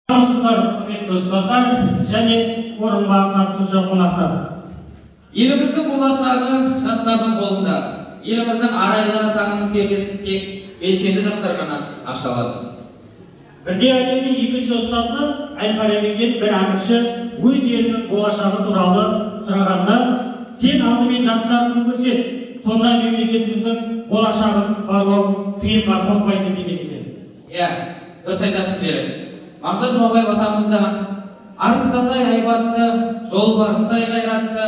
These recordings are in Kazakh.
Армысыздар, құрметті ұстаздар және форумға қатысушы қонақтар. Еліміздің болашағы жастардың қолында. Еліміздің арайлы таңының пердесін тек белсенді жастар ғана аша алады. Бірде әлемнің екінші ұстазы Әл-Фарабиден бір әмірші өз елінің болашағы туралы сұрағанда, сен алдымен жастардың көрсет, сонда мемлекетіміздің болашағын барлау қиынға соқпайды деген екен. Иә, дұрыс айтасың беріп. Мақсат Жұмабаев атамызда арыстандай айбатты, жолбарыстай қайратты,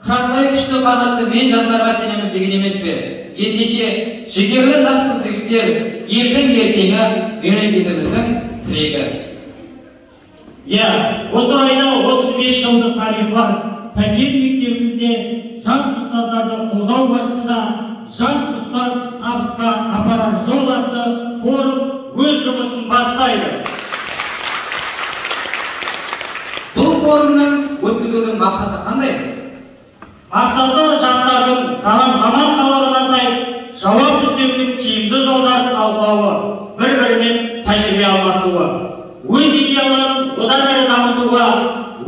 қырандай күшті қанатты мен жастарға сенеміз деген емес пе? Ендеше жігерлі жас қыз-жігіттер елдің ертеңі, мемлекетіміздің тірегі. Иә, осы орайда 35 жылдық тарихы бар Сәкен мектебімізде жас ұстаздарды қолдау барысында жас ұстаз табысқа апарар жол атты форум өз жұмысын бастайды. Бұл форумның өткізудің мақсаты қандай? Мақсаты жастардың заман талабына сай жауап іздеудің тиімді жолдарын талқылауы, бір-бірімен тәжірибе алмасуы, өз идеяларын одан әрі дамытуға,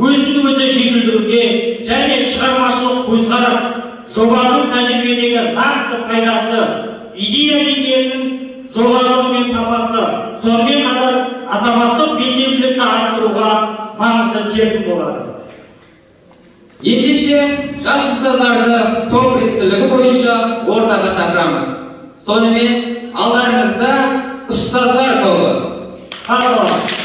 өзін өзі жетілдіруге және шығармашылық көзқарас, жобаның тәжірибедегі нақты пайдасы, идея деңгейінің жоғарылығы мен сапасы, сонымен қатар азаматтық белсенділікті арттыруға маңызды серпін болады. Ендеше жас ұстаздарды топ реттілігі бойынша ортаға шақырамыз. Сонымен алдарыңызда ұстаздар тобы. Қарсы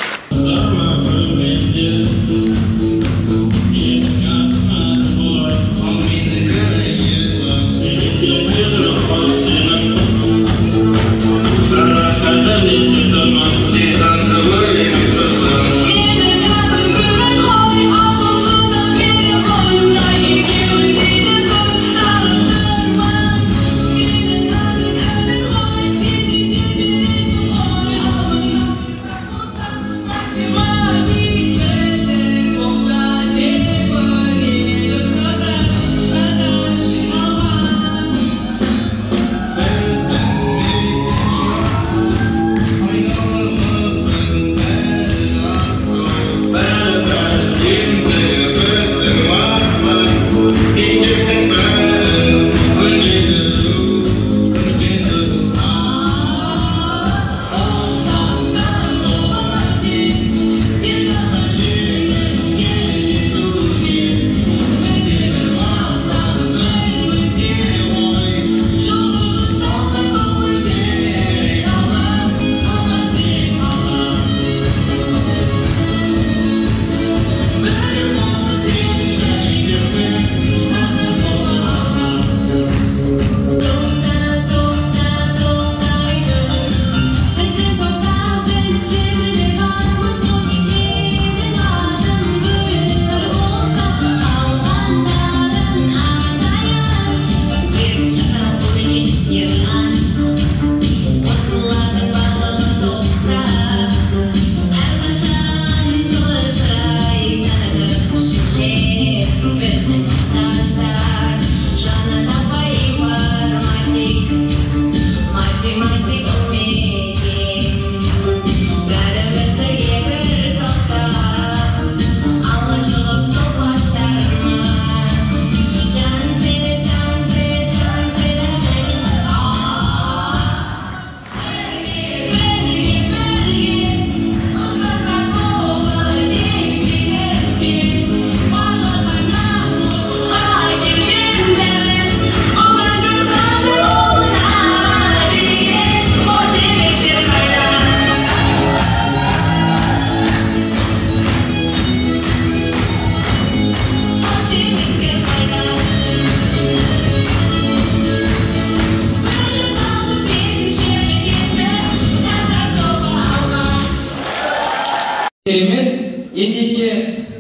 Ендеше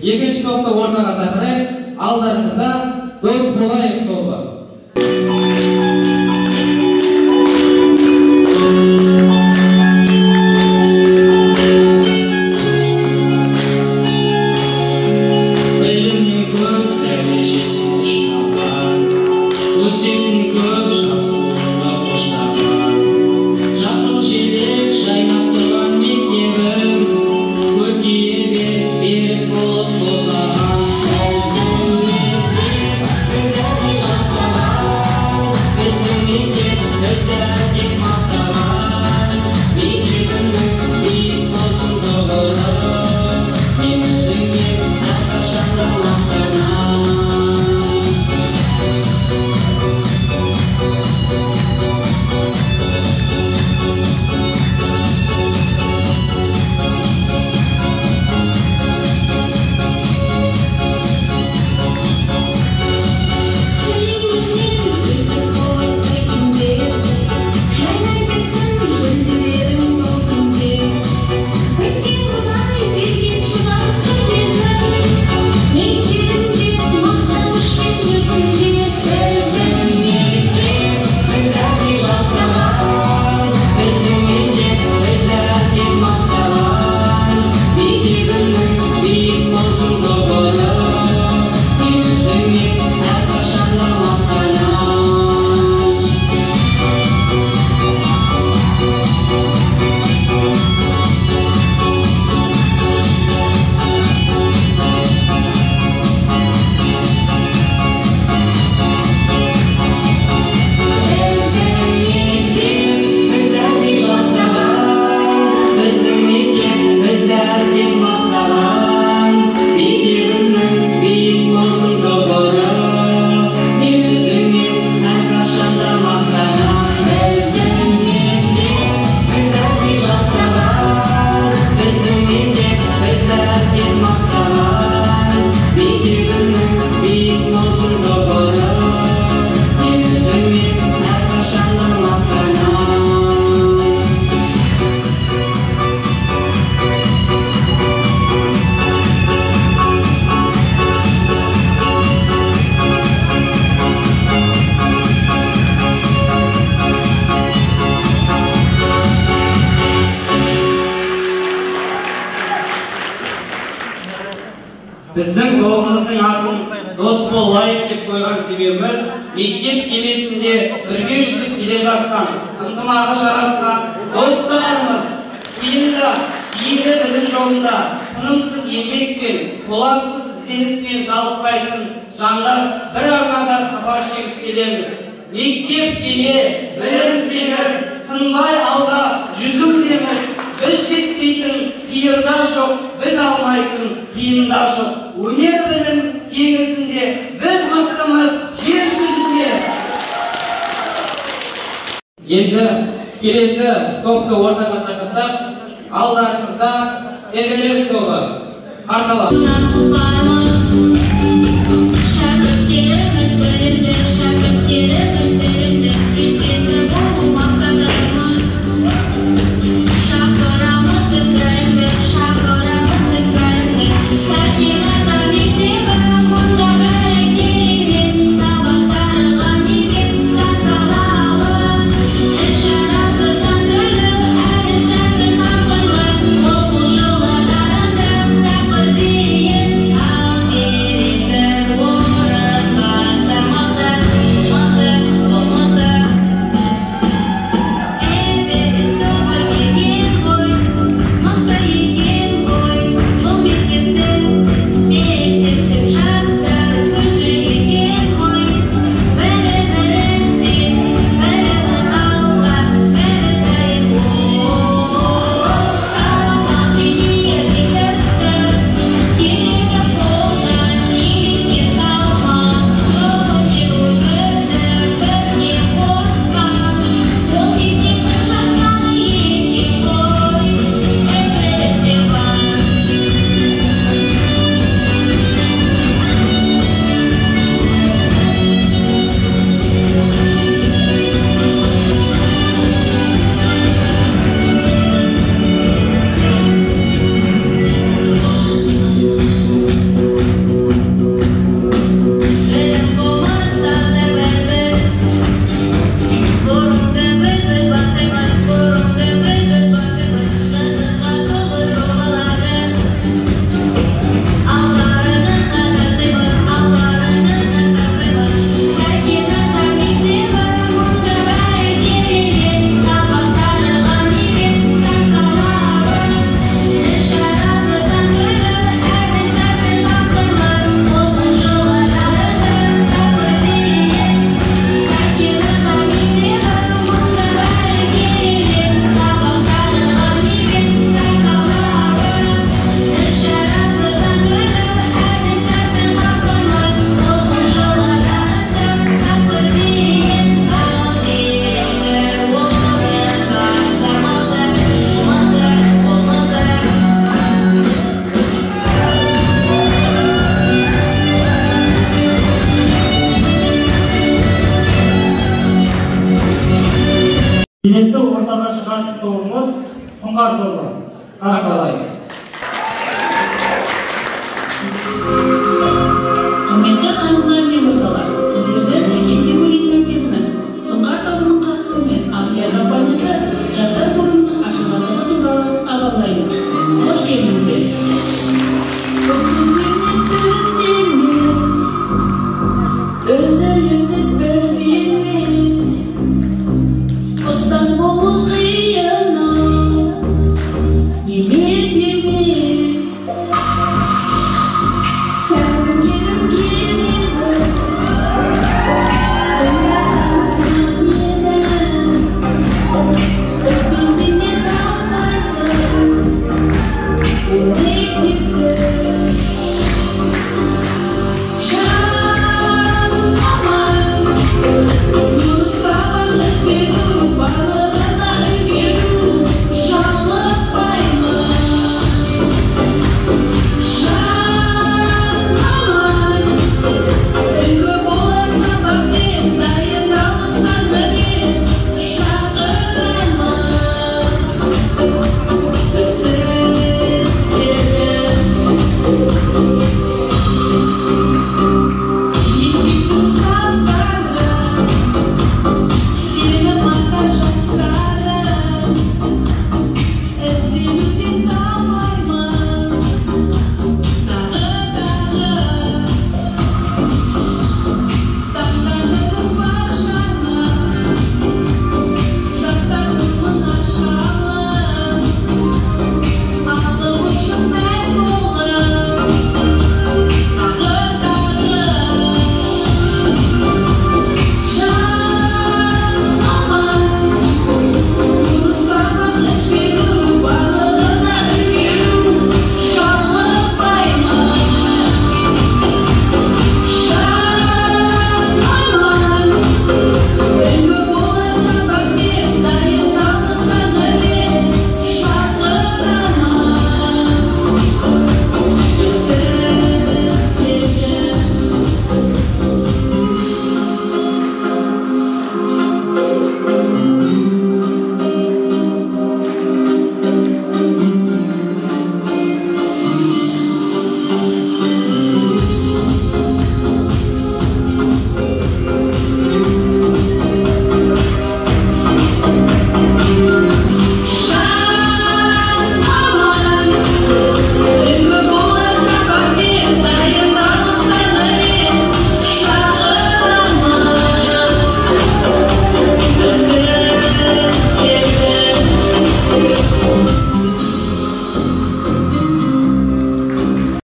екінші топты ортаға шақырайық, алдарыңызда Досболаев тобы. Жасыл желек жайнап тұрған мектебім, көркейіп Біздің тобымыздың атын дос болайық деп қойған себебіміз мектеп кемесінде бірге жүзіп келе жатқан ынтымағы жарасқан достарымыз тиімді білім жолында тынымсыз еңбекпен толассыз ізденіспен жалықпайтын жандар бір арнада сапар шегіп келеміз. Мектеп кеме, білім теңіз, тынбай алға жүзу деміз. Біз жетпейтін қиырда жоқ, біз алмайтын қиында жоқ. Өнер білім теңізінде біз мықтымыз жер жүзінде. Енді келесі топты ортаға шақырсақ, алдарыңызда Эверест тобы. Келесі ортаға шығатын тобымыз Сұңғар тобы. Құрметті ханымдар мен мырзалар, сіздерді Сәкен Сейфуллин мектебінің Сұңғар тобының қатысуымен Авиа компаниясы жастар форумының ашылғандығы туралы хабарлаймыз. Қош келдіңіздер. Өзіңізсіз біргеміз, ұстаз болу қиын емес. Сәлім келеді, тыңдасаңыз мені, іздесең де таппайсың, мектепті.